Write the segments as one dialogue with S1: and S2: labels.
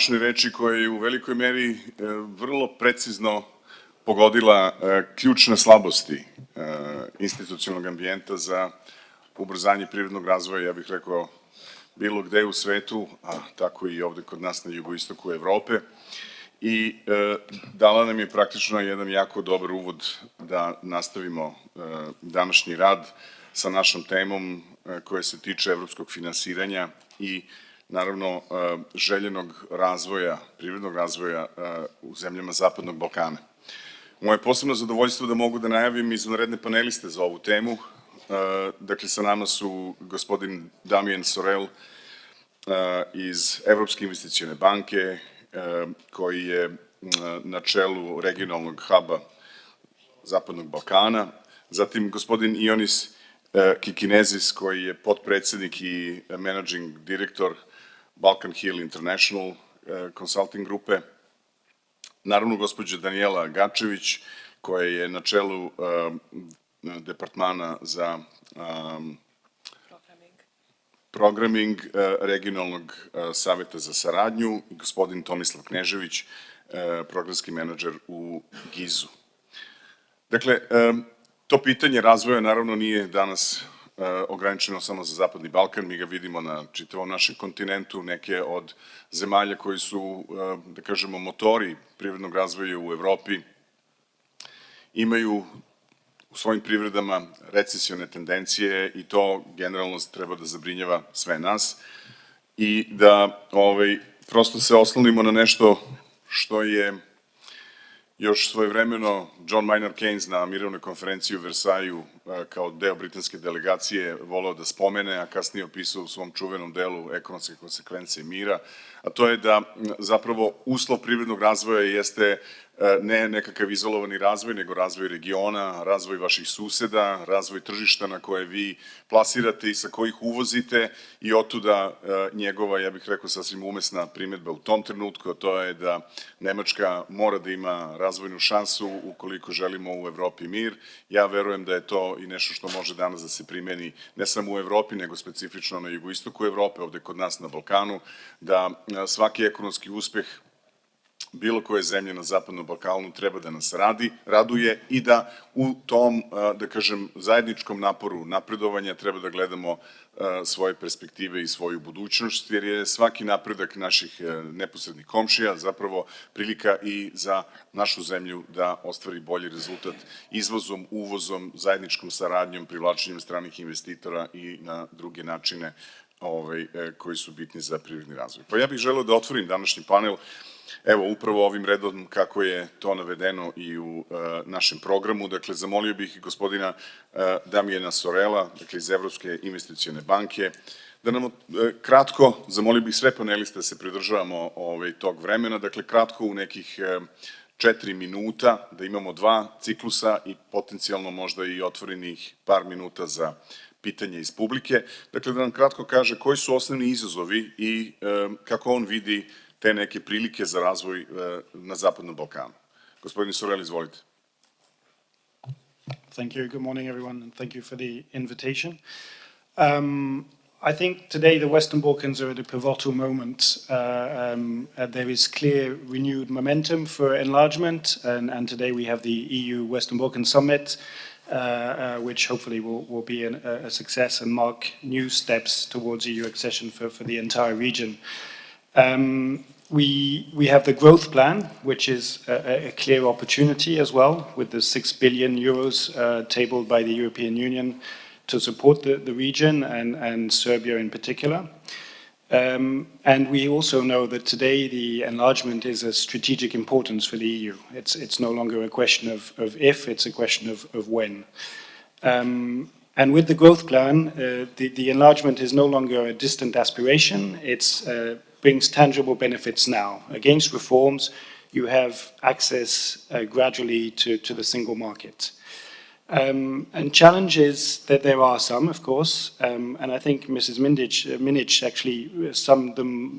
S1: važnoj reči koja je u velikoj meri vrlo precizno pogodila ključne slabosti institucionalnog ambijenta za ubrzanje privrednog razvoja, ja bih rekao, bilo gde u svetu, a tako i ovde kod nas na jugoistoku Evrope. I dala nam je praktično jedan jako dobar uvod da nastavimo današnji rad sa našom temom koja se tiče evropskog finansiranja i naravno željenog razvoja, privrednog razvoja u zemljama Zapadnog Balkana. Moje posebno zadovoljstvo da mogu da najavim izvanredne paneliste za ovu temu. Dakle, sa nama su gospodin Damien Sorel iz Evropske investicione banke, koji je na čelu regionalnog huba Zapadnog Balkana, zatim gospodin Ionis Kikinezis, koji je potpredsednik i managing direktor Balkan Hill International Consulting grupe, naravno gospođa Danijela Gačević, koja je na čelu departmana za programming regionalnog saveta za saradnju i gospodin Tomislav Knežević, programski menadžer u GIZ-u. Dakle, to pitanje razvoja naravno nije danas ograničeno samo za Zapadni Balkan, mi ga vidimo na čitavom našem kontinentu, neke od zemalja koji su, da kažemo, motori privrednog razvoja u Evropi, imaju u svojim privredama recesione tendencije i to generalno treba da zabrinjava sve nas i da prosto se oslonimo na nešto što je još svojevremeno John Maynard Keynes na mirovnoj konferenciji u Versaju kao deo britanske delegacije voleo da spomene, a kasnije opisao u svom čuvenom delu ekonomske konsekvencije mira, a to je da zapravo uslov privrednog razvoja jeste ne nekakav izolovani razvoj, nego razvoj regiona, razvoj vaših suseda, razvoj tržišta na koje vi plasirate i sa kojih uvozite i otuda njegova, ja bih rekao, sasvim umesna primedba u tom trenutku, a to je da Nemačka mora da ima razvojnu šansu ukoliko želimo u Evropi mir. Ja verujem da je to i nešto što može danas da se primeni ne samo u Evropi, nego specifično na jugoistoku Evrope, ovde kod nas na Balkanu, da svaki ekonomski uspeh bilo koje zemlje na Zapadnom Balkanu treba da nas raduje i da u tom, da kažem, zajedničkom naporu napredovanja treba da gledamo svoje perspektive i svoju budućnost, jer je svaki napredak naših neposrednih komšija zapravo prilika i za našu zemlju da ostvari bolji rezultat izvozom, uvozom, zajedničkom saradnjom, privlačenjem stranih investitora i na druge načine koji su bitni za privredni razvoj. Pa ja bih želeo da otvorim današnji panel, evo, upravo ovim redom kako je to navedeno i u našem programu. Dakle, zamolio bih gospodina Damiena Sorela, dakle, iz Evropske investicione banke, da nam kratko, zamolio bih sve paneliste da se pridržavamo tog vremena, dakle, kratko u nekih 4 minuta, da imamo 2 ciklusa i potencijalno možda i otvorenih par minuta za pitanje iz publike. Dakle, da nam kratko kaže koji su osnovni izazovi i kako on vidi te neke prilike za razvoj na Zapadnom Balkanu. Gospodin Sorel, izvolite.
S2: Thank you. Good morning, everyone, and thank you for the invitation. I think today the Western Balkans are at a pivotal moment. There is clear renewed momentum for enlargement, and today we have the EU Western Balkan Summit, which hopefully will be a success and mark new steps towards EU accession for the entire region. We have the growth plan, which is a clear opportunity as well, with the 6 billion euros tabled by the European Union to support the region and Serbia in particular. And we also know that today the enlargement is a strategic importance for the EU. It's no longer a question of if, it's a question of when. And with the growth plan, the enlargement is no longer a distant aspiration. It brings tangible benefits now. Against reforms, you have access gradually to the single market. And challenges that there are some, of course, and I think Mrs. Minic actually summed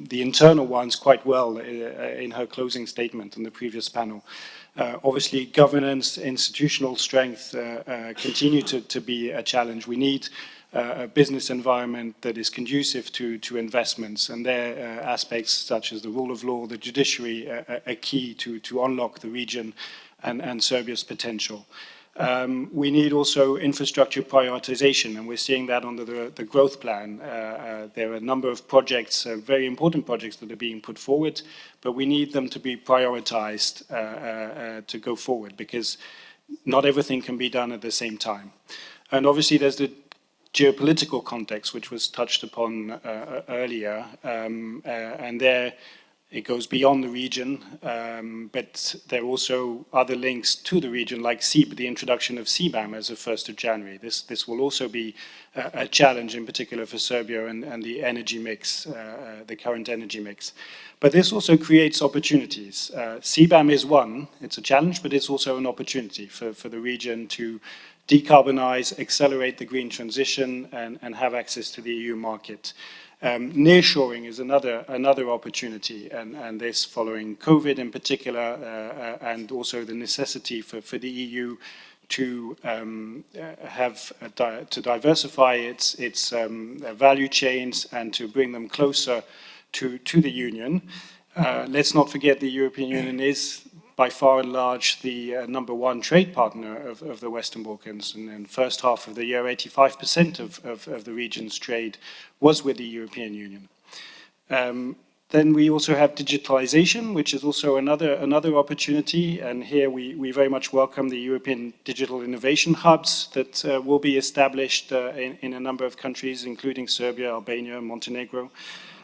S2: the internal ones quite well in her closing statement in the previous panel. Obviously, governance, institutional strength continue to be a challenge. We need a business environment that is conducive to investments, and there aspects such as the rule of law, the judiciary, are key to unlock the region and Serbia's potential. We need also infrastructure prioritization, and we're seeing that under the growth plan. There are a number of projects, very important projects that are being put forward, but we need them to be prioritized to go forward, because not everything can be done at the same time. And obviously there's the geopolitical context, which was touched upon earlier, and there it goes beyond the region, but there are also other links to the region, like the introduction of CBAM as of 1st of January. This will also be a challenge, in particular for Serbia and the energy mix, the current energy mix. But this also creates opportunities. CBAM is one, it's a challenge, but it's also an opportunity for the region to decarbonize, accelerate the green transition, and have access to the EU market. Nearshoring is another opportunity, and this following COVID in particular, and also the necessity for the EU to diversify its value chains and to bring them closer to the Union. Let's not forget the European Union is by far and large the #1 trade partner of the Western Balkans. And in the first half of the year, 85% of the region's trade was with the European Union. Then we also have digitalization, which is also another opportunity. And here we very much welcome the European digital innovation hubs that will be established in a number of countries, including Serbia, Albania, Montenegro.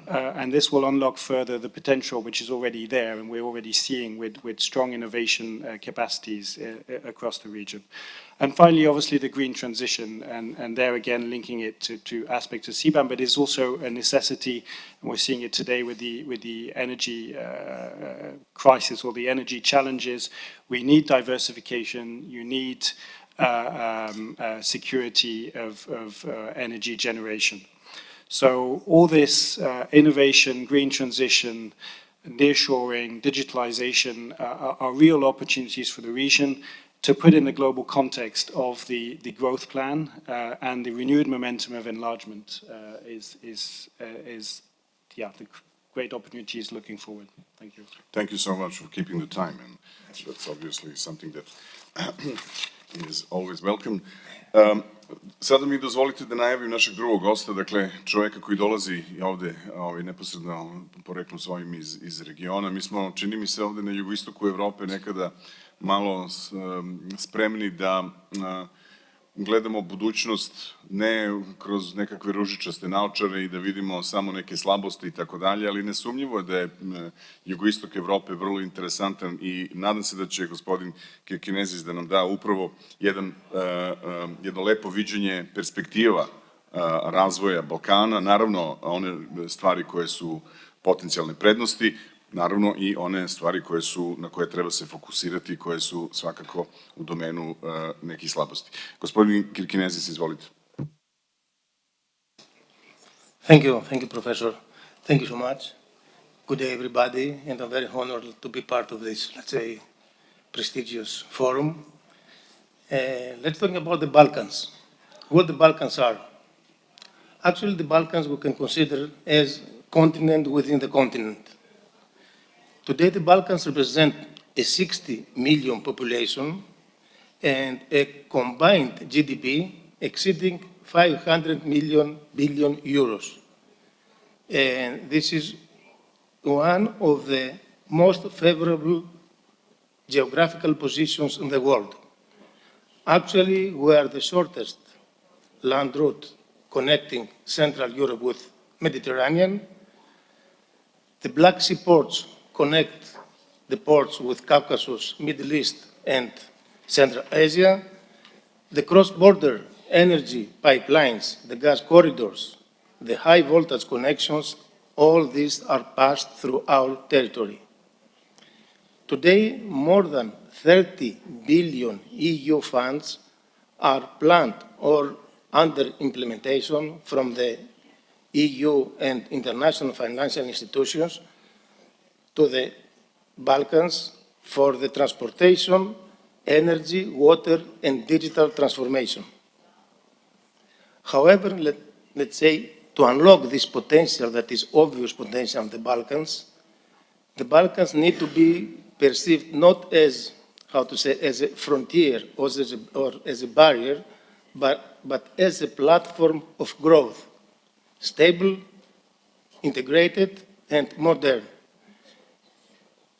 S2: And this will unlock further the potential which is already there, and we're already seeing with strong innovation capacities across the region. And finally, obviously, the green transition, and there again linking it to aspects of CBAM, but it's also a necessity, and we're seeing it today with the energy crisis or the energy challenges. We need diversification. You need security of energy generation. So all this innovation, green transition, nearshoring, digitalization are real opportunities for the region to put in the global context of the growth plan, and the renewed momentum of enlargement the great opportunities looking forward. Thank you.
S1: Thank you so much for keeping the time, and that's obviously something that is always welcome. Sada mi dozvolite da najavim našeg drugog gosta, dakle čovjeka koji dolazi ovde neposredno poreklom svojim iz regiona. Mi smo, čini mi se, ovde na jugoistoku Evrope nekada malo spremni da gledamo budućnost ne kroz nekakve ružičaste naočare i da vidimo samo neke slabosti i tako dalje, ali nesumnjivo je da je jugoistok Evrope vrlo interesantan i nadam se da će gospodin Kirkinezis da nam da upravo jedno lepo viđenje perspektiva razvoja Balkana, naravno one stvari koje su potencijalne prednosti, naravno i one stvari na koje treba se fokusirati i koje su svakako u domenu nekih slabosti. Gospodin Kirkinezis, izvolite.
S3: Thank you, Professor. Thank you so much. Good day, everybody, and I'm very honored to be part of this, let's say, prestigious forum. Let's talk about the Balkans. What the Balkans are. Actually, the Balkans we can consider as continent within the continent. Today, the Balkans represent a 60 million population and a combined GDP exceeding 500 billion euros. And this is one of the most favorable geographical positions in the world. Actually, we are the shortest land route connecting Central Europe with Mediterranean. The Black Sea ports connect the ports with Caucasus, Middle East, and Central Asia. The cross-border energy pipelines, the gas corridors, the high voltage connections, all these are passed through our territory. Today, more than 30 billion EU funds are planned or under implementation from the EU and international financial institutions to the Balkans for the transportation, energy, water, and digital transformation. However, let's say, to unlock this potential that is obvious potential in the Balkans need to be perceived not as, how to say, as a frontier or as a barrier, but as a platform of growth, stable, integrated, and modern.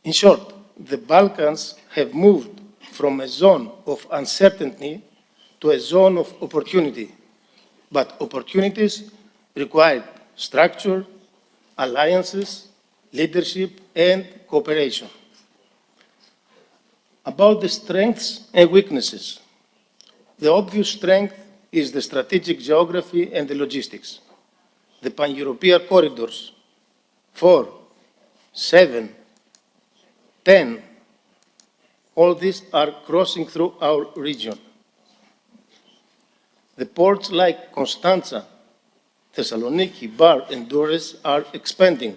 S3: In short, the Balkans have moved from a zone of uncertainty to a zone of opportunity. But opportunities require structure, alliances, leadership, and cooperation. About the strengths and weaknesses. The obvious strength is the strategic geography and the logistics. The pan-European corridors, 4, 7, 10, all these are crossing through our region. The ports like Constanza, Thessaloniki, Bar, and Durrës are expanding.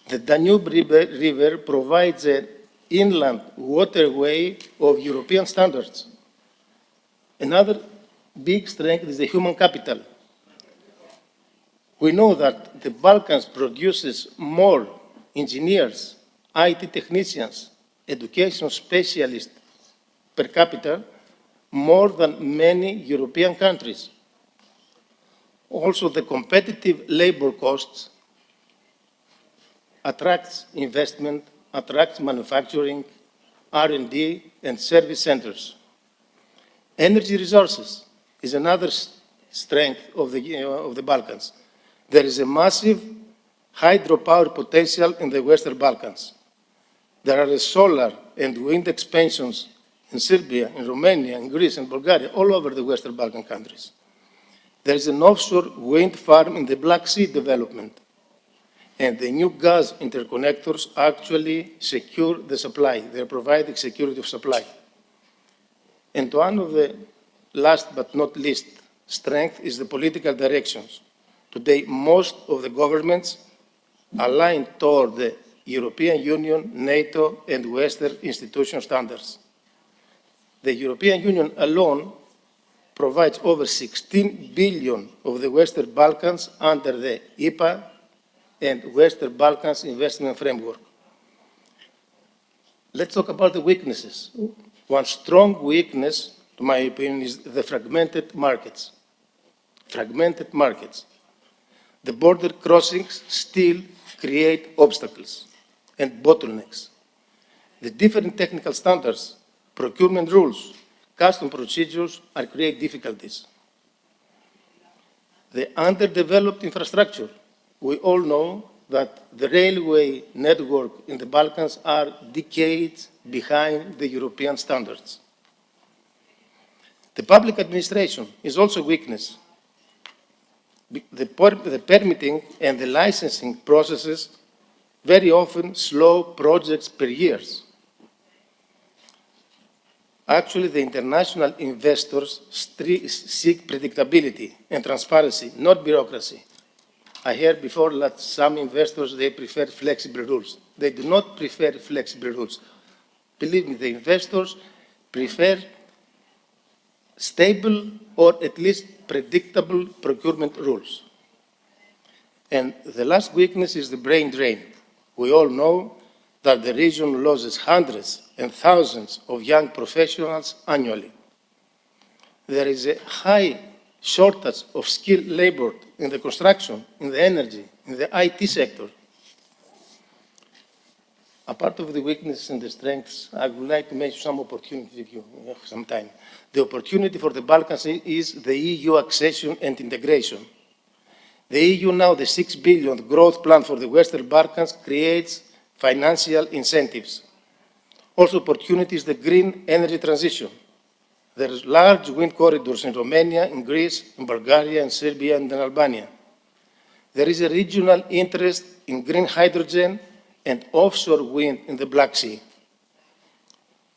S3: The Danube River provides an inland waterway of European standards. Another big strength is the human capital. We know that the Balkans produces more engineers, IT technicians, education specialists per capita, more than many European countries. Also, the competitive labor costs attracts investment, attracts manufacturing, R&D, and service centers. Energy resources is another strength of the Balkans. There is a massive hydropower potential in the Western Balkans. There are solar and wind expansions in Serbia, in Romania, in Greece, and Bulgaria, all over the Western Balkan countries. There is an offshore wind farm in the Black Sea development, and the new gas interconnectors actually secure the supply. They're providing security of supply. And one of the last but not least strength is the political directions. Today, most of the governments align toward the European Union, NATO, and Western institutional standards. The European Union alone provides over 16 billion of the Western Balkans under the IPA and Western Balkans Investment Framework. Let's talk about the weaknesses. One strong weakness, to my opinion, is the fragmented markets. Fragmented markets. The border crossings still create obstacles and bottlenecks. The different technical standards, procurement rules, custom procedures are create difficulties. The underdeveloped infrastructure. We all know that the railway network in the Balkans are decades behind the European standards. The public administration is also a weakness. The permitting and the licensing processes very often slow projects per years. Actually, the international investors seek predictability and transparency, not bureaucracy. I heard before that some investors, they prefer flexible rules. They do not prefer flexible rules. Believe me, the investors prefer stable or at least predictable procurement rules. And the last weakness is the brain drain. We all know that the region loses hundreds and thousands of young professionals annually. There is a high shortage of skilled labor in the construction, in the energy, in the IT sector. Apart of the weaknesses and the strengths, I would like to mention some opportunities if you have some time. The opportunity for the Balkans is the EU accession and integration. The EU now, the 6 billion growth plan for the Western Balkans creates financial incentives. Also opportunities, the green energy transition. There are large wind corridors in Romania, in Greece, in Bulgaria, in Serbia, and in Albania. There is a regional interest in green hydrogen and offshore wind in the Black Sea.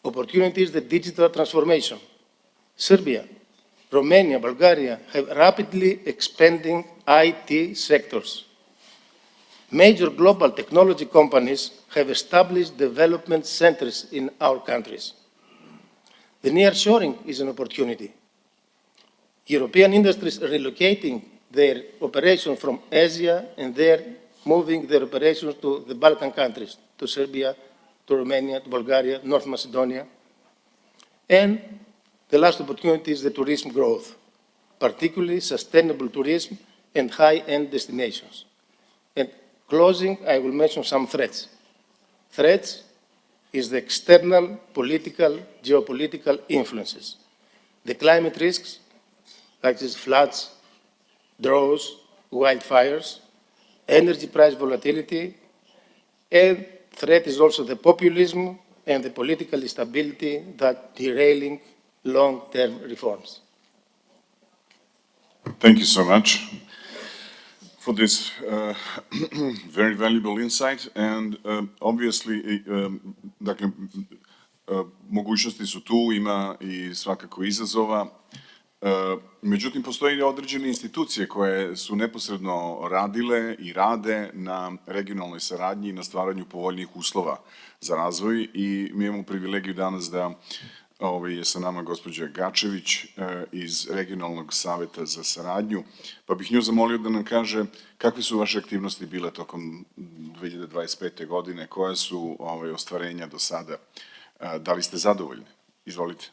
S3: Opportunities, the digital transformation. Serbia, Romania, Bulgaria have rapidly expanding IT sectors. Major global technology companies have established development centers in our countries. The nearshoring is an opportunity. European industries relocating their operations from Asia and they're moving their operations to the Balkan countries, to Serbia, to Romania, to Bulgaria, North Macedonia. And the last opportunity is the tourism growth, particularly sustainable tourism and high-end destinations. And closing, I will mention some threats. Threats is the external political, geopolitical influences. The climate risks, like these floods, droughts, wildfires, energy price volatility, and threat is also the populism and the political instability that derailing long-term reforms.
S1: Thank you so much for this very valuable insight, and obviously, dakle, mogućnosti su tu, ima i svakako izazova. Međutim, postoje određene institucije koje su neposredno radile i rade na regionalnoj saradnji i na stvaranju povoljnijih uslova za razvoj i mi imamo privilegiju danas da je sa nama gospođa Gačević iz Regionalnog saveta za saradnju, pa bih nju zamolio da nam kaže kakve su vaše aktivnosti bile tokom 2025. godine, koje su ostvarenja do sada, da li ste zadovoljni? Izvolite.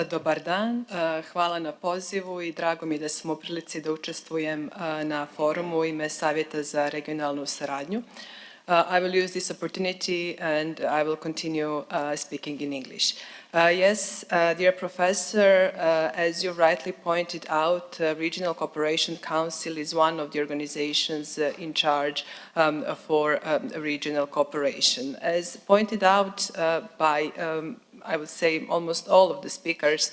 S4: Dobar dan, hvala na pozivu i drago mi da sam u prilici da učestvujem na forumu u ime Savjeta za regionalnu saradnju. I will use this opportunity and I will continue speaking in English. Yes, dear Professor, as you rightly pointed out, Regional Cooperation Council is one of the organizations in charge for regional cooperation. As pointed out by I would say almost all of the speakers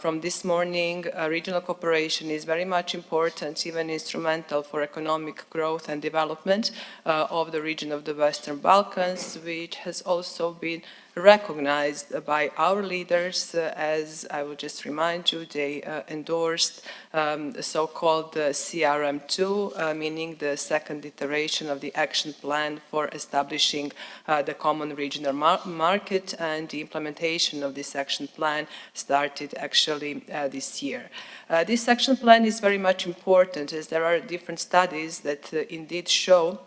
S4: from this morning, regional cooperation is very much important, even instrumental for economic growth and development of the region of the Western Balkans, which has also been recognized by our leaders, as I will just remind you, they endorsed the so-called CRM2, meaning the second iteration of the action plan for establishing the common regional market, and the implementation of this action plan started actually this year. This action plan is very much important, as there are different studies that indeed show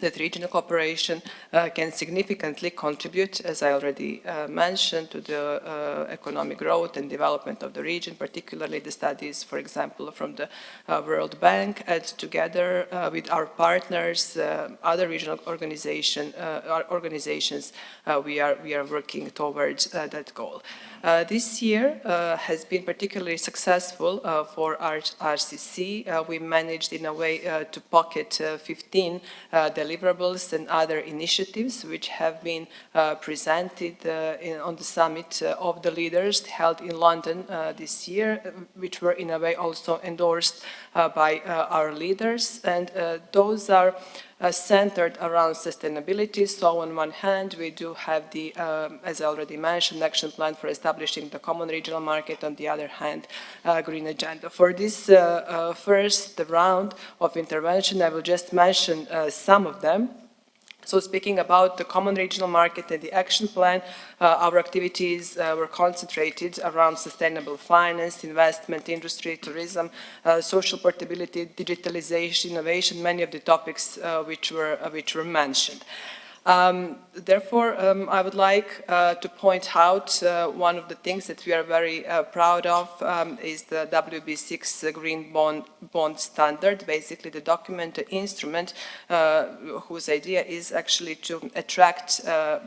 S4: that regional cooperation can significantly contribute, as I already mentioned, to the economic growth and development of the region, particularly the studies, for example, from the World Bank, and together with our partners, other regional organizations, we are working towards that goal. This year has been particularly successful for our RCC. We managed in a way to pocket 15 deliverables and other initiatives which have been presented on the summit of the leaders held in London this year, which were in a way also endorsed by our leaders, and those are centered around sustainability. So on one hand, we do have the, as I already mentioned, action plan for establishing the common regional market. On the other hand, green agenda. For this first round of intervention, I will just mention some of them. So speaking about the common regional market and the action plan, our activities were concentrated around sustainable finance, investment, industry, tourism, social portability, digitalization, innovation, many of the topics which were mentioned. Therefore, I would like to point out one of the things that we are very proud of is the WB6 Green Bond Standard, basically the document, the instrument whose idea is actually to attract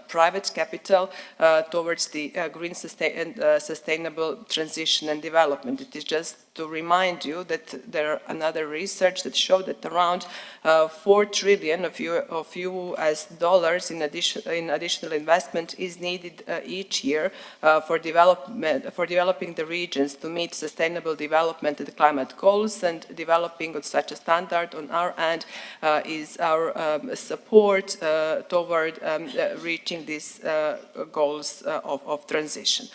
S4: private capital towards the green sustainable transition and development. It is just to remind you that there are another research that showed that around 4 trillion of US dollars in additional investment is needed each year for developing the regions to meet sustainable development and climate goals, and developing of such a standard on our end is our support toward reaching these goals of transition.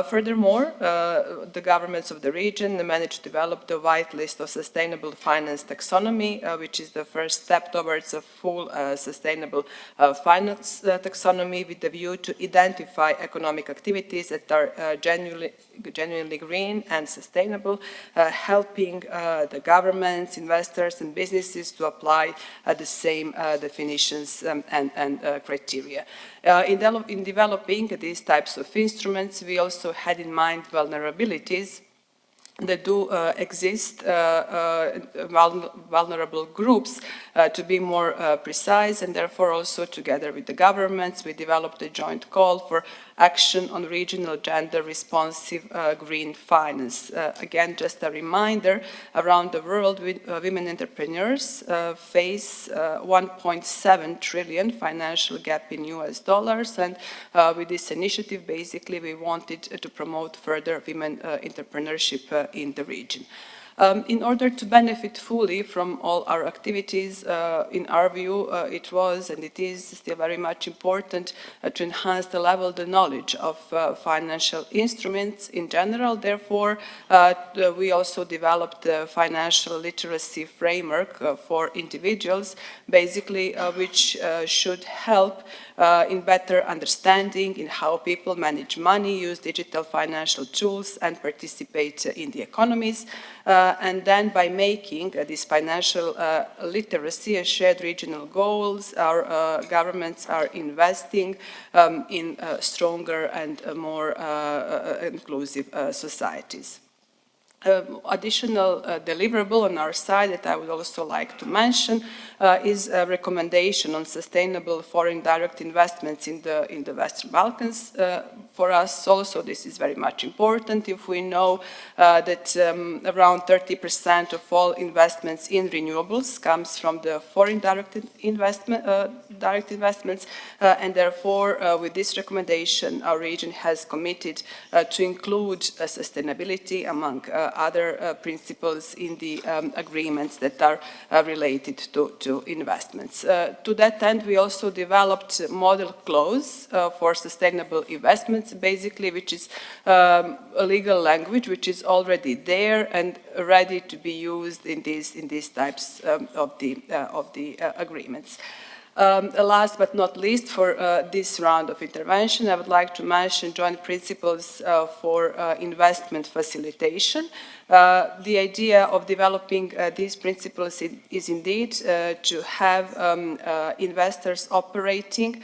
S4: Furthermore, the governments of the region managed to develop the white list of sustainable finance taxonomy, which is the first step towards a full sustainable finance taxonomy with the view to identify economic activities that are genuinely green and sustainable, helping the governments, investors and businesses to apply the same definitions and criteria. In developing these types of instruments, we also had in mind vulnerabilities that do exist, vulnerable groups, to be more precise, and therefore also together with the governments, we developed a joint call for action on regional gender responsive green finance. Again, just a reminder, around the world, women entrepreneurs face 1.7 trillion financial gap in US dollars, and with this initiative, basically, we wanted to promote further women entrepreneurship in the region. In order to benefit fully from all our activities, in our view, it was and it is still very much important to enhance the level of the knowledge of financial instruments in general. Therefore, we also developed a financial literacy framework for individuals, basically which should help in better understanding in how people manage money, use digital financial tools, and participate in the economies. And then by making this financial literacy a shared regional goals, our governments are investing in stronger and more inclusive societies. Additional deliverable on our side that I would also like to mention is a recommendation on sustainable foreign direct investments in the Western Balkans. For us also this is very much important if we know that around 30% of all investments in renewables comes from the foreign direct investments, and therefore with this recommendation our region has committed to include sustainability among other principles in the agreements that are related to investments. To that end, we also developed a model clause for sustainable investments, basically, which is a legal language which is already there and ready to be used in these types of the agreements. Last but not least, for this round of intervention, I would like to mention joint principles for investment facilitation. The idea of developing these principles is indeed to have investors operating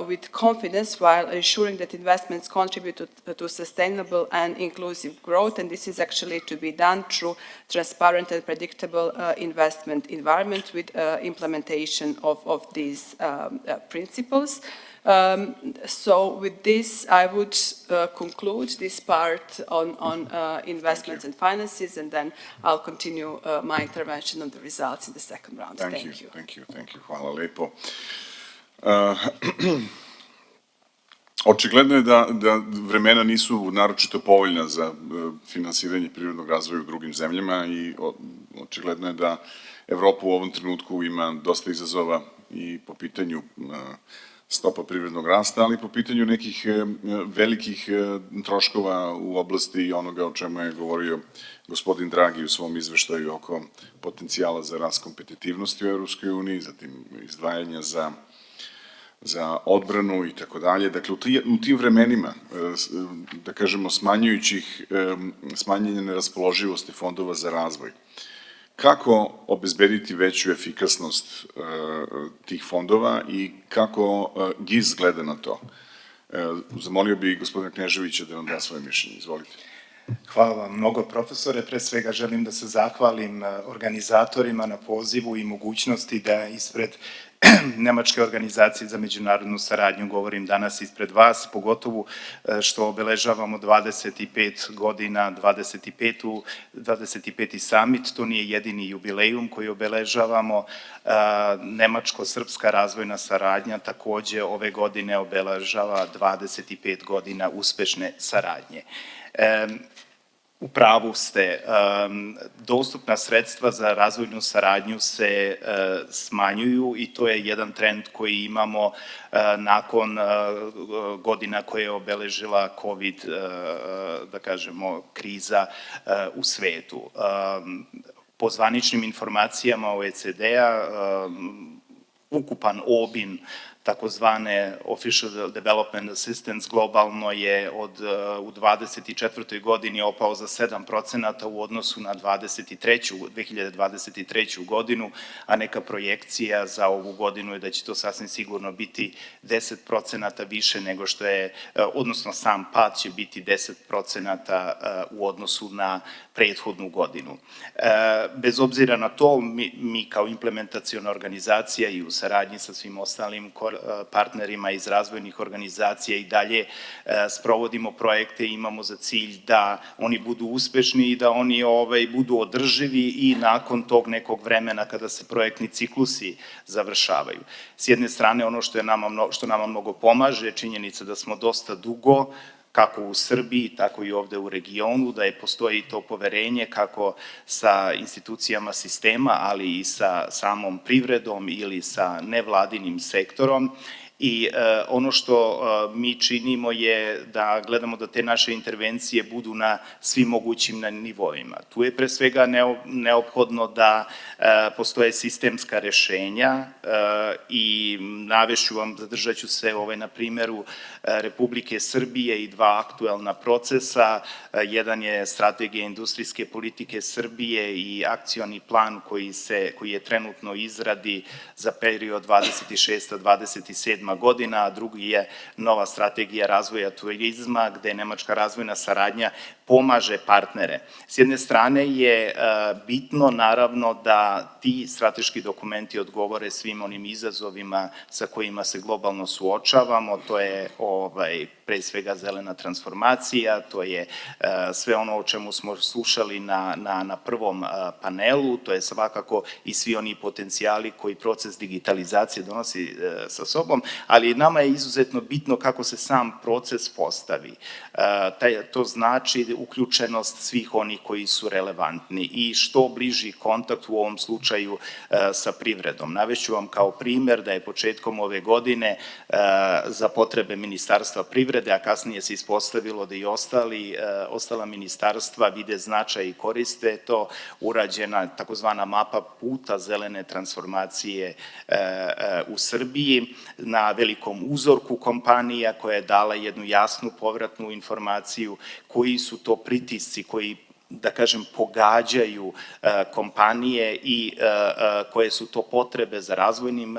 S4: with confidence while ensuring that investments contribute to sustainable and inclusive growth, and this is actually to be done through transparent and predictable investment environment with implementation of these principles. So with this, I would conclude this part on investments and finances, and then I'll continue my intervention on the results in the second round. Thank you.
S1: Thank you. Hvala lepo. Očigledno je da vremena nisu naročito povoljna za finansiranje privrednog razvoja u drugim zemljama i očigledno je da Evropa u ovom trenutku ima dosta izazova i po pitanju stopa privrednog rasta, ali i po pitanju nekih velikih troškova u oblasti onoga o čemu je govorio gospodin Draghi u svom izveštaju oko potencijala za rast kompetitivnosti u Europskoj uniji, zatim izdvajanja za odbranu i tako dalje. Dakle, u tim vremenima, da kažemo, smanjenje neraspoloživosti fondova za razvoj, kako obezbediti veću efikasnost tih fondova i kako GIZ gleda na to? Zamolio bih gospodina Kneževića da nam da svoje mišljenje. Izvolite.
S5: Hvala vam mnogo, profesore. Pre svega želim da se zahvalim organizatorima na pozivu i mogućnosti da ispred Nemačke organizacije za međunarodnu saradnju govorim danas ispred vas, pogotovo što obeležavamo 25 godina, 25. summit. To nije jedini jubilejum koji obeležavamo. Nemačko-srpska razvojna saradnja takođe ove godine obeležava 25 godina uspešne saradnje. U pravu ste. Dostupna sredstva za razvojnu saradnju se smanjuju i to je jedan trend koji imamo nakon godina koje je obeležila COVID, da kažemo, kriza u svetu. Po zvaničnim informacijama OECD-a, ukupan obim takozvane Official Development Assistance globalno je u 24. godini opao za 7% u odnosu na 2023. godinu, a neka projekcija za ovu godinu je da će to sasvim sigurno biti 10% više nego što je, odnosno sam pad će biti 10% u odnosu na prethodnu godinu. Bez obzira na to, mi kao implementaciona organizacija i u saradnji sa svim ostalim partnerima iz razvojnih organizacija i dalje sprovodimo projekte i imamo za cilj da oni budu uspešni i da oni budu održivi i nakon tog nekog vremena kada se projektni ciklusi završavaju. S jedne strane, ono što nama mnogo pomaže je činjenica da smo dosta dugo, kako u Srbiji, tako i ovde u regionu, da postoji to poverenje kako sa institucijama sistema, ali i sa samom privredom ili sa nevladinim sektorom. I ono što mi činimo je da gledamo da te naše intervencije budu na svim mogućim nivoima. Tu je pre svega neophodno da postoje sistemska rešenja i navešću vam, zadržat ću se na primeru Republike Srbije i dva aktuelna procesa. Jedan je strategija industrijske politike Srbije i akcioni plan koji je trenutno u izradi za period 26-27 godina, a drugi je nova strategija razvoja turizma, gde Nemačka razvojna saradnja pomaže partnere. S jedne strane je bitno, naravno, da ti strateški dokumenti odgovore svim onim izazovima sa kojima se globalno suočavamo, to je pre svega zelena transformacija, to je sve ono o čemu smo slušali na prvom panelu, to je svakako i svi oni potencijali koji proces digitalizacije donosi sa sobom, ali nama je izuzetno bitno kako se sam proces postavi. To znači uključenost svih onih koji su relevantni i što bliži kontakt u ovom slučaju sa privredom. Navešću vam kao primer da je početkom ove godine za potrebe Ministarstva privrede, a kasnije se ispostavilo da i ostala ministarstva vide značaj i koriste to, urađena takozvana mapa puta zelene transformacije u Srbiji na velikom uzorku kompanija koja je dala jednu jasnu povratnu informaciju koji su to pritisci koji, da kažem, pogađaju kompanije i koje su to potrebe za razvojnim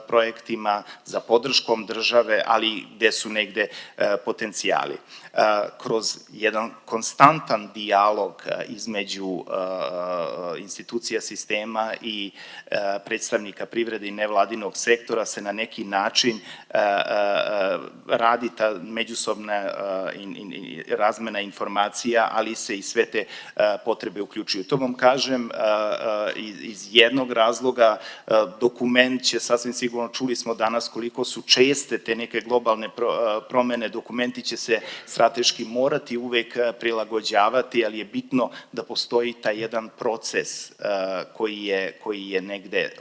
S5: projektima, za podrškom države, ali gde su negde potencijali. Kroz jedan konstantan dijalog između institucija sistema i predstavnika privrede i nevladinog sektora se na neki način radi ta međusobna razmena informacija, ali se i sve te potrebe uključuju. To vam kažem iz jednog razloga, dokument će sasvim sigurno, čuli smo danas koliko su česte te neke globalne promene, dokumenti će se strateški morati uvek prilagođavati, ali je bitno da postoji taj jedan proces koji je negde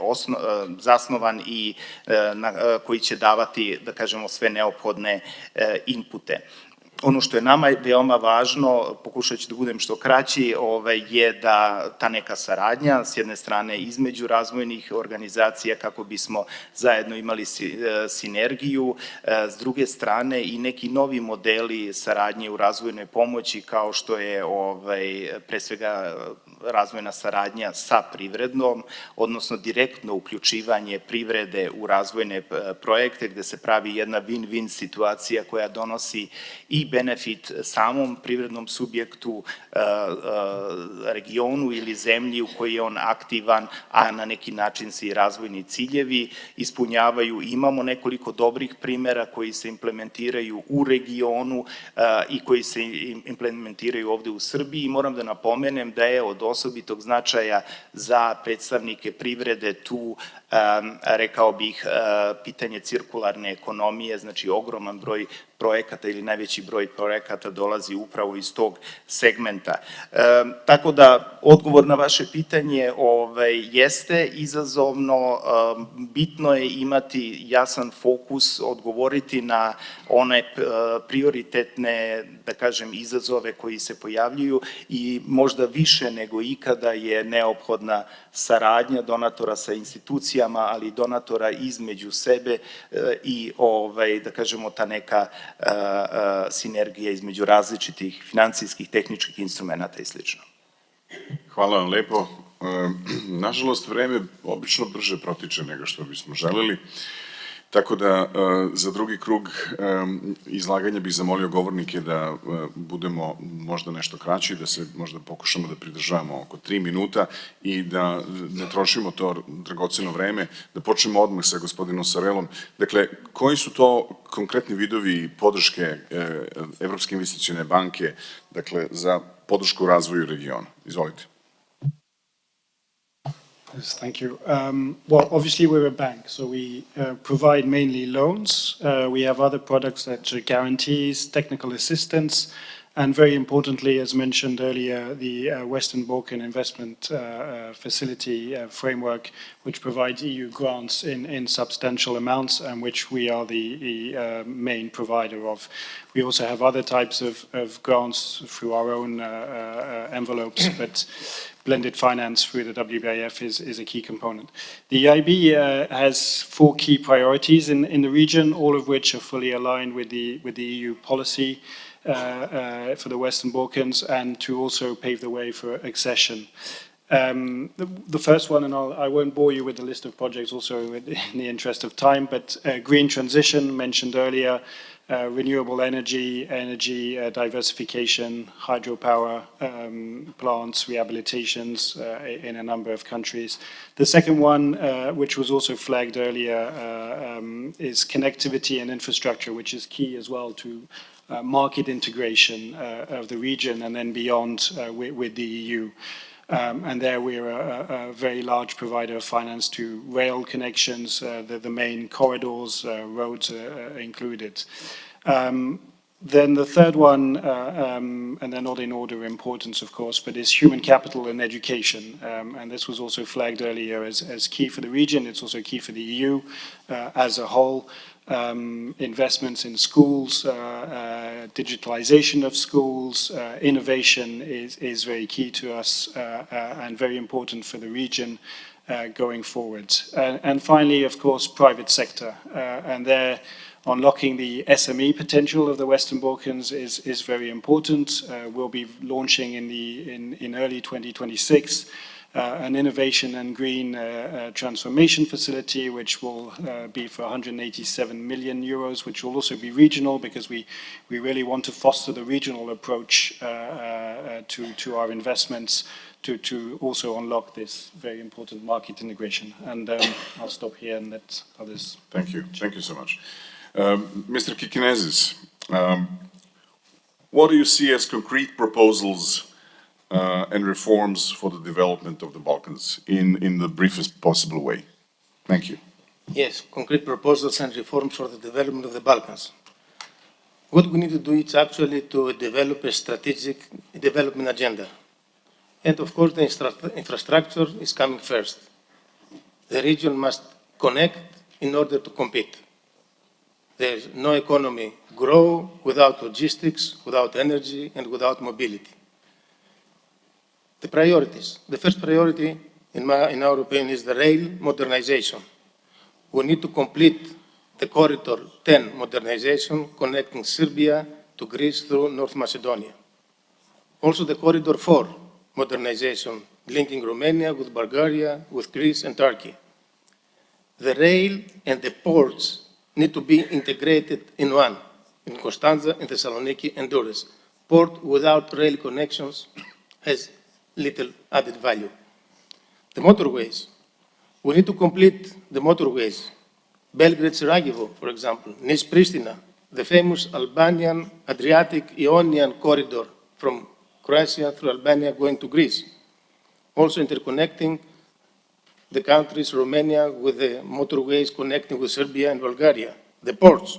S5: zasnovan i koji će davati, da kažemo, sve neophodne inpute. Ono što je nama veoma važno, pokušat ću da budem što kraći, je da ta neka saradnja, s jedne strane između razvojnih organizacija kako bismo zajedno imali sinergiju, s druge strane i neki novi modeli saradnje u razvojnoj pomoći kao što je pre svega razvojna saradnja sa privrednom, odnosno direktno uključivanje privrede u razvojne projekte gde se pravi jedna win-win situacija koja donosi i benefit samom privrednom subjektu, regionu ili zemlji u kojoj je on aktivan, a na neki način se i razvojni ciljevi ispunjavaju. Imamo nekoliko dobrih primera koji se implementiraju u regionu i koji se implementiraju ovde u Srbiji. Moram da napomenem da je od osobitog značaja za predstavnike privrede tu rekao bih, pitanje cirkularne ekonomije, znači ogroman broj projekata ili najveći broj projekata dolazi upravo iz tog segmenta. Tako da, odgovor na vaše pitanje jeste izazovno, bitno je imati jasan fokus, odgovoriti na one prioritetne, da kažem, izazove koji se pojavljuju i možda više nego ikada je neophodna saradnja donatora sa institucijama, ali i donatora između sebe i, da kažemo, ta neka sinergija između različitih financijskih, tehničkih instrumenta i sl.
S1: Hvala vam lepo. Nažalost, vreme obično brže protiče nego što bismo želeli, tako da za drugi krug izlaganja bih zamolio govornike da budemo možda nešto kraći, da se možda pokušamo da pridržavamo oko 3 minuta i da ne trošimo to dragoceno vreme, da počnemo odmah sa gospodinom Sarelom. Dakle, koji su to konkretni vidovi podrške Evropske investicione banke, dakle, za podršku razvoju regiona? Izvolite.
S2: Yes, thank you. Well, obviously we're a bank, so we provide mainly loans. We have other products such as guarantees, technical assistance, and very importantly, as mentioned earlier, the Western Balkan Investment Facility framework, which provides EU grants in substantial amounts and which we are the main provider of. We also have other types of grants through our own envelopes, but blended finance through the WBIF is a key component. The EIB has 4 key priorities in the region, all of which are fully aligned with the EU policy for the Western Balkans and to also pave the way for accession. The first one, and I won't bore you with the list of projects also in the interest of time, but green transition mentioned earlier, renewable energy diversification, hydropower plants, rehabilitations in a number of countries. The second one, which was also flagged earlier, is connectivity and infrastructure, which is key as well to market integration of the region and then beyond with the EU. And there we're a very large provider of finance to rail connections, the main corridors, roads included. Then the third one, and they're not in order of importance, of course, but is human capital and education. And this was also flagged earlier as key for the region. It's also key for the EU as a whole. Investments in schools, digitalization of schools, innovation is very key to us and very important for the region going forward. And finally, of course, private sector. And there, unlocking the SME potential of the Western Balkans is very important. We'll be launching in early 2026 an innovation and green transformation facility, which will be for 187 million euros, which will also be regional because we really want to foster the regional approach to our investments to also unlock this very important market integration. And I'll stop here and let others.
S1: Thank you. Thank you so much. Mr. Kikinezis, what do you see as concrete proposals and reforms for the development of the Balkans in the briefest possible way? Thank you.
S3: Yes, concrete proposals and reforms for the development of the Balkans. What we need to do is actually to develop a strategic development agenda. And of course, the infrastructure is coming first. The region must connect in order to compete. There's no economy grow without logistics, without energy, and without mobility. The priorities. The first priority, in our opinion, is the rail modernization. We need to complete the Corridor 10 modernization connecting Serbia to Greece through North Macedonia. Also the Corridor 4 modernization linking Romania with Bulgaria, with Greece and Turkey. The rail and the ports need to be integrated in one, in Constanza, in Thessaloniki and Durrës. Port without rail connections has little added value. The motorways. We need to complete the motorways. Belgrade-Sarajevo, for example, Nice-Pristina, the famous Albanian Adriatic-Ionian corridor from Croatia through Albania going to Greece. Also interconnecting the countries, Romania, with the motorways connecting with Serbia and Bulgaria, the ports.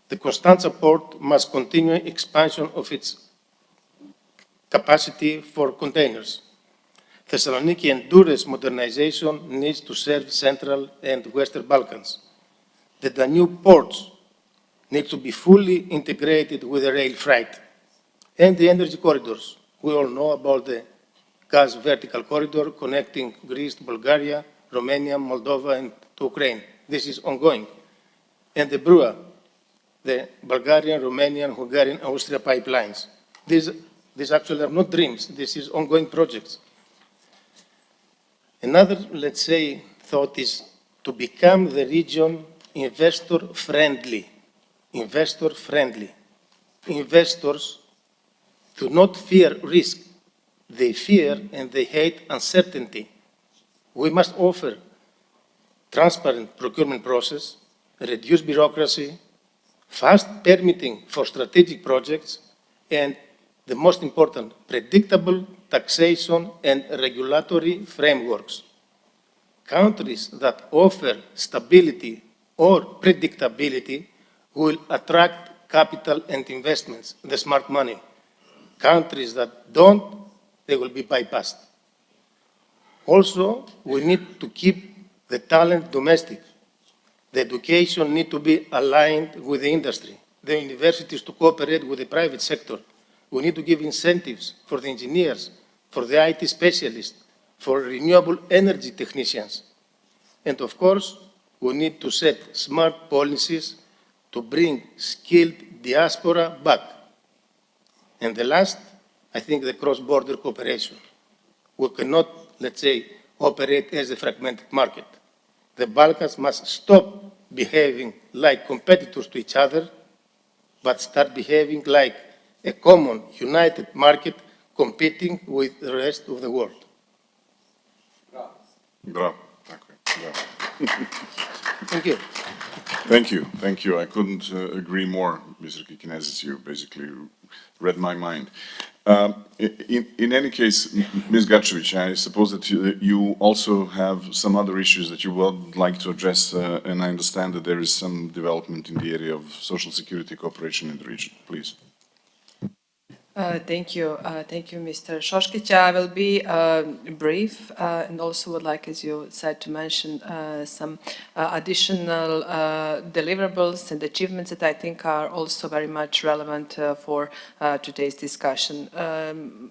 S3: The Constanța port must continue expansion of its capacity for containers. Thessaloniki and Durrës modernization needs to serve Central and Western Balkans. The Danube ports need to be fully integrated with the rail freight. And the energy corridors. We all know about the gas vertical corridor connecting Greece to Bulgaria, Romania, Moldova, and to Ukraine. This is ongoing. And the BRUA, the Bulgarian, Romanian, Hungarian, Austria pipelines. These actually are not dreams. This is ongoing projects. Another, let's say, thought is to become the region investor-friendly. Investor-friendly. Investors do not fear risk. They fear and they hate uncertainty. We must offer transparent procurement process, reduce bureaucracy, fast permitting for strategic projects, and the most important, predictable taxation and regulatory frameworks. Countries that offer stability or predictability will attract capital and investments, the smart money. Countries that don't, they will be bypassed. Also, we need to keep the talent domestic. The education need to be aligned with the industry. The universities to cooperate with the private sector. We need to give incentives for the engineers, for the IT specialists, for renewable energy technicians. And of course, we need to set smart policies to bring skilled diaspora back. And the last, I think the cross-border cooperation. We cannot, let's say, operate as a fragmented market. The Balkans must stop behaving like competitors to each other, but start behaving like a common, united market competing with the rest of the world.
S1: Bravo. Tako je. Bravo.
S3: Thank you.
S1: Thank you. Thank you. I couldn't agree more, Mr. Kikinezis. You basically read my mind. In any case, Ms. Gačević, I suppose that you also have some other issues that you would like to address, and I understand that there is some development in the area of social security cooperation in the region. Please.
S4: Thank you. Thank you, Mr. Šoškić. I will be brief and also would like, as you said, to mention some additional deliverables and achievements that I think are also very much relevant for today's discussion.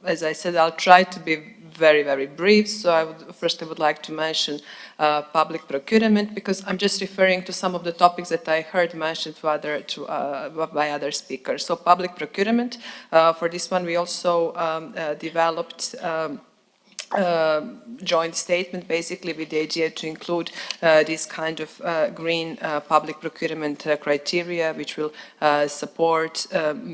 S4: As I said, I'll try to be very, very brief. So I would like to mention public procurement, because I'm just referring to some of the topics that I heard mentioned by other speakers. So public procurement, for this one we also developed joint statement, basically with the idea to include this kind of green public procurement criteria, which will support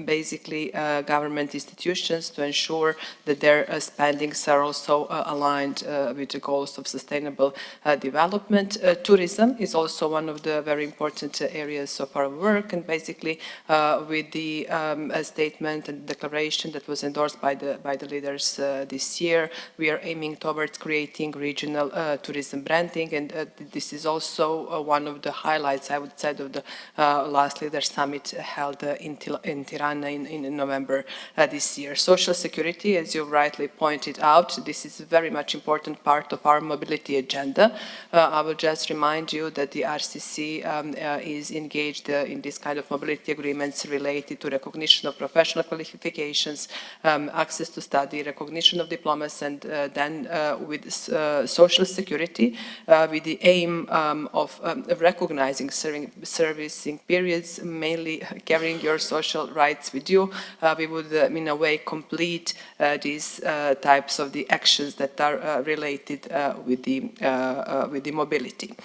S4: basically government institutions to ensure that their spendings are also aligned with the goals of sustainable development. Tourism is also one of the very important areas of our work, and basically with the statement and declaration that was endorsed by the leaders this year, we are aiming towards creating regional tourism branding, and this is also one of the highlights, I would say, of the last Leader Summit held in Tirana in November this year. Social security, as you rightly pointed out, this is a very much important part of our mobility agenda. I will just remind you that the RCC is engaged in this kind of mobility agreements related to recognition of professional qualifications, access to study, recognition of diplomas, and then with social security, with the aim of recognizing servicing periods, mainly carrying your social rights with you. We would, in a way, complete these types of the actions that are related with the mobility.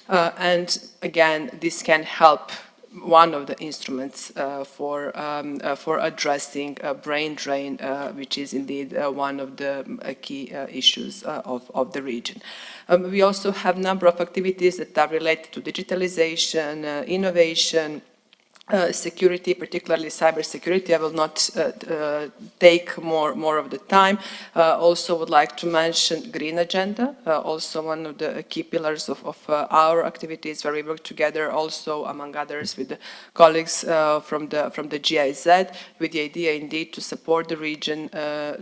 S4: And again, this can help, one of the instruments for addressing brain drain, which is indeed one of the key issues of the region. We also have a number of activities that are related to digitalization, innovation, security, particularly cybersecurity. I will not take more of the time. Also would like to mention Green Agenda, also one of the key pillars of our activities where we work together also among others with the colleagues from the GIZ with the idea indeed to support the region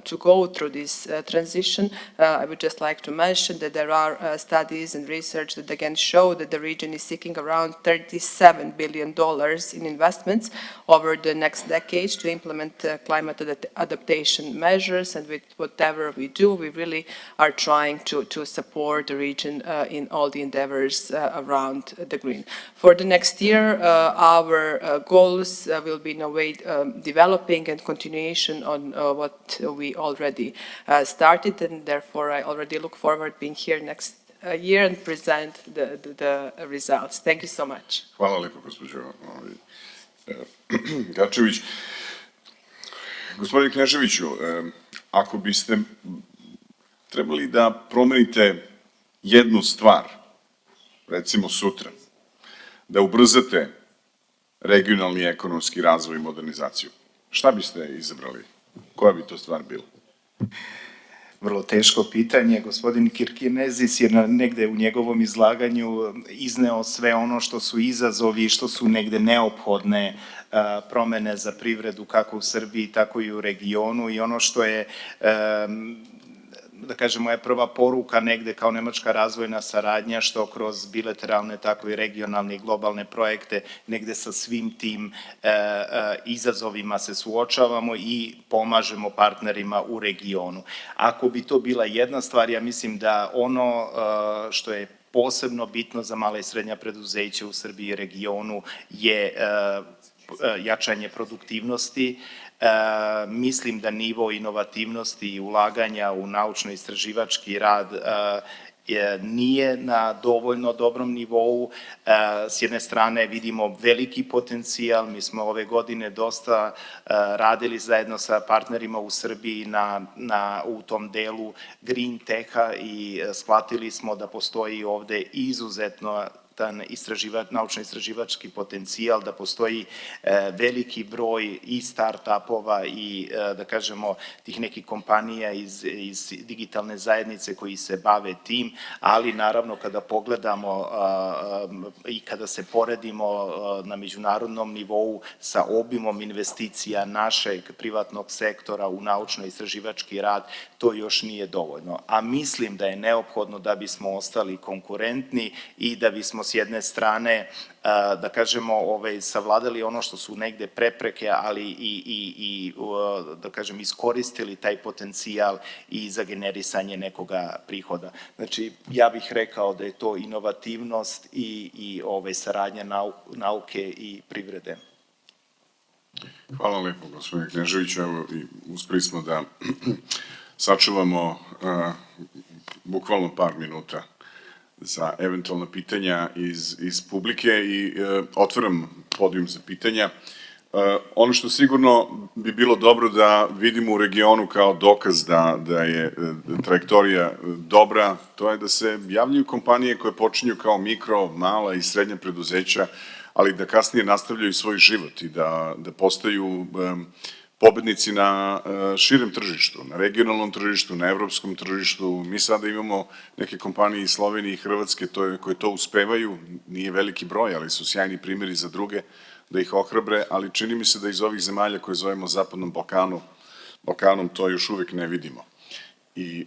S4: to go through this transition. I would just like to mention that there are studies and research that again show that the region is seeking around $37 billion in investments over the next decades to implement climate adaptation measures, and with whatever we do, we really are trying to support the region in all the endeavors around the green. For the next year, our goals will be in a way developing and continuation on what we already started, and therefore I already look forward being here next year and present the results. Thank you so much.
S1: Hvala lepo, gospođo Gačević. Gospodine Kneževiću, ako biste trebali da promenite jednu stvar, recimo sutra, da ubrzate regionalni ekonomski razvoj i modernizaciju, šta biste izabrali? Koja bi to stvar bila?
S5: Vrlo teško pitanje. Gospodin Kirkinezis je negde u njegovom izlaganju izneo sve ono što su izazovi i što su negde neophodne promene za privredu kako u Srbiji, tako i u regionu, i ono što je, da kažem, moja prva poruka negde kao nemačka razvojna saradnja, što kroz bilateralne, tako i regionalne i globalne projekte negde sa svim tim izazovima se suočavamo i pomažemo partnerima u regionu. Ako bi to bila jedna stvar, ja mislim da ono što je posebno bitno za mala i srednja preduzeća u Srbiji i regionu je jačanje produktivnosti. Mislim da nivo inovativnosti i ulaganja u naučno-istraživački rad nije na dovoljno dobrom nivou. S jedne strane vidimo veliki potencijal, mi smo ove godine dosta radili zajedno sa partnerima u Srbiji u tom delu green techa i shvatili smo da postoji ovde izuzetno naučno-istraživački potencijal, da postoji veliki broj i start-upova i, da kažemo, tih nekih kompanija iz digitalne zajednice koji se bave tim, ali naravno kada pogledamo i kada se poredimo na međunarodnom nivou sa obimom investicija našeg privatnog sektora u naučno-istraživački rad, to još nije dovoljno. A mislim da je neophodno da bismo ostali konkurentni i da bismo s jedne strane, da kažemo, savladali ono što su negde prepreke, ali i da kažem, iskoristili taj potencijal i za generisanje nekoga prihoda. Znači, ja bih rekao da je to inovativnost i saradnja nauke i privrede.
S1: Hvala lepo, gospodine Kneževiću. Evo, uspeli smo da sačuvamo bukvalno par minuta za eventualna pitanja iz publike i otvaram podijum za pitanja. Ono što sigurno bi bilo dobro da vidimo u regionu kao dokaz da je trajektorija dobra, to je da se javljaju kompanije koje počinju kao mikro, mala i srednja preduzeća, ali da kasnije nastavljaju svoj život i da postaju pobednici na širem tržištu, na regionalnom tržištu, na evropskom tržištu. Mi sada imamo neke kompanije iz Slovenije i Hrvatske koje to uspevaju, nije veliki broj, ali su sjajni primjeri za druge da ih ohrabre, ali čini mi se da iz ovih zemalja koje zovemo Zapadnom Balkanom to još uvek ne vidimo. I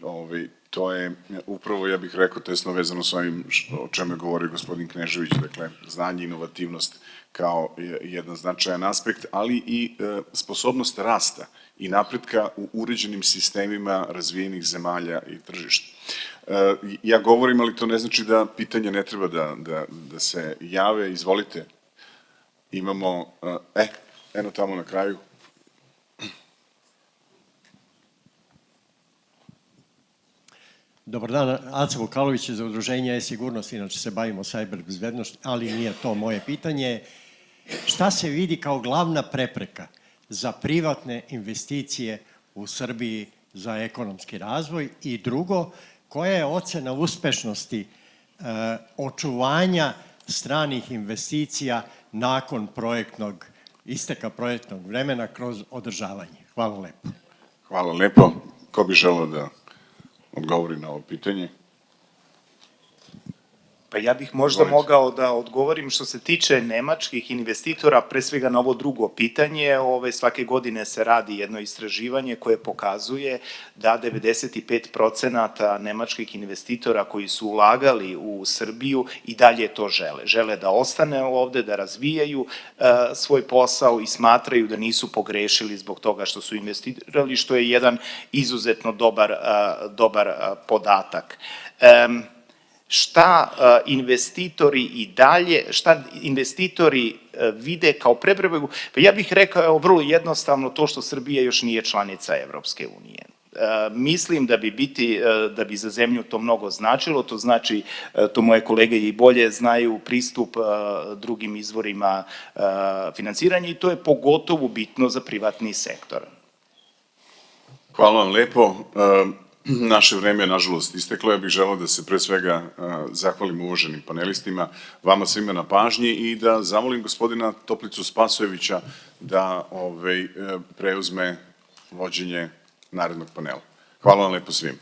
S1: to je upravo, ja bih rekao, tesno vezano s ovim o čemu je govorio gospodin Knežević, dakle, znanje, inovativnost kao jedan značajan aspekt, ali i sposobnost rasta i napretka u uređenim sistemima razvijenih zemalja i tržišta. Ja govorim, ali to ne znači da pitanja ne treba da se jave. Izvolite. Imamo, eno tamo na kraju.
S6: Dobar dan, Aca Vukalović za udruženje e-sigurnost, inače se bavimo cyber bezbednošću, ali nije to moje pitanje. Šta se vidi kao glavna prepreka za privatne investicije u Srbiji za ekonomski razvoj? I drugo, koja je ocena uspešnosti očuvanja stranih investicija nakon projektnog isteka projektnog vremena kroz održavanje? Hvala lepo.
S1: Hvala lepo. Ko bi želeo da odgovori na ovo pitanje?
S5: Pa ja bih možda mogao da odgovorim što se tiče nemačkih investitora, pre svega na ovo drugo pitanje. Svake godine se radi jedno istraživanje koje pokazuje da 95% nemačkih investitora koji su ulagali u Srbiju i dalje to žele. Žele da ostane ovde, da razvijaju svoj posao i smatraju da nisu pogrešili zbog toga što su investirali, što je jedan izuzetno dobar podatak. Šta investitori vide kao prepreku? Pa ja bih rekao vrlo jednostavno to što Srbija još nije članica Evropske unije. Mislim da bi za zemlju to mnogo značilo, to znači, to moje kolege i bolje znaju, pristup drugim izvorima finansiranja i to je pogotovo bitno za privatni sektor.
S1: Hvala vam lepo. Naše vreme je, nažalost, isteklo. Ja bih želeo da se pre svega zahvalim uvaženim panelistima, vama svima na pažnji i da zamolim gospodina Toplicu Spasojevića da preuzme vođenje narednog panela. Hvala vam lepo svima.